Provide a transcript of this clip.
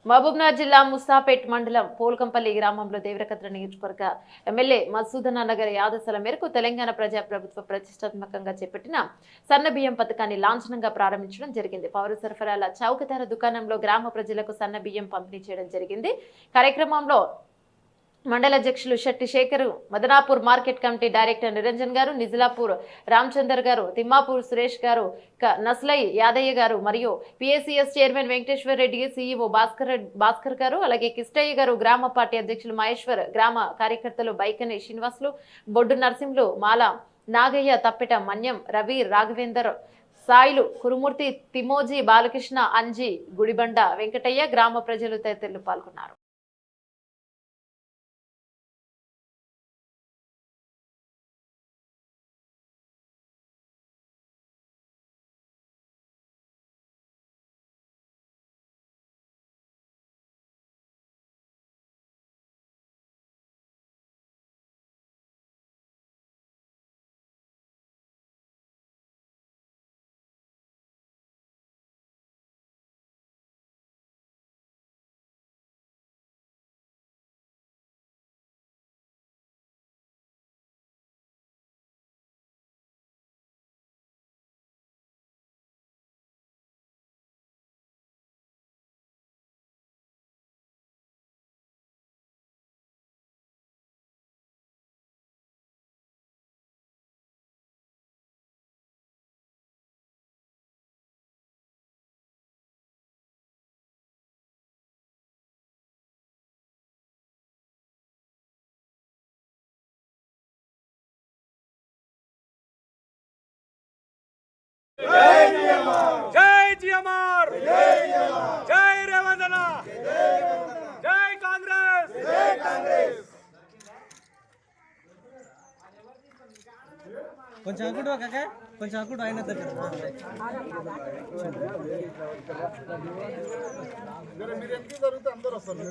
మహబూబ్నగర్ జిల్లా ముస్తాపేట్ మండలం పోల్కంపల్లి గ్రామంలో దేవరకద్ర నియోజకవర్గ ఎమ్మెల్యే మసూదన్న నగర్ ఆదేశాల మేరకు తెలంగాణ ప్రజాప్రభుత్వ ప్రతిష్టాత్మకంగా చేపట్టిన సన్నబియ్యం పథకాన్ని లాంఛనంగా ప్రారంభించడం జరిగింది. పౌర సరఫరాల చౌకధర దుకాణంలో గ్రామ ప్రజలకు సన్నబియ్యం పంపిణీ చేయడం జరిగింది. కార్యక్రమంలో మండల అధ్యక్షులు Shetty Sekhar, Madanapur market committee director Niranjan గారు, నిజలాపూర్ రామచందర్ గారు, తిమ్మాపూర్ సురేష్ గారు, నస్లై యాదయ్య గారు మరియు PSCS chairman Venkateshwar Reddy, CEO Bhaskar గారు, అలాగే కిష్టయ్య గారు, గ్రామ పార్టీ అధ్యక్షులు మహేశ్వర్, గ్రామ కార్యకర్తలు బైకని శ్రీనివాసులు, బొడ్డు నరసింహులు, మాల నాగయ్య, తప్పెట మన్యం, రవి, రాఘవేందర్, సాయిలు, కురుమూర్తి, తిమోజీ, బాలకృష్ణ, అంజీ, గుడిబండ వెంకటయ్య, గ్రామ ప్రజలు తదితరులు పాల్గొన్నారు. जय जियमर, जय रेवंदना, जय कांग्रेस, కొంచెం అక్కడ కాక కొంచెం అక్కడ ఆయన దగ్గర మీరు ఎంపీ జరిగితే అందరూ వస్తారు.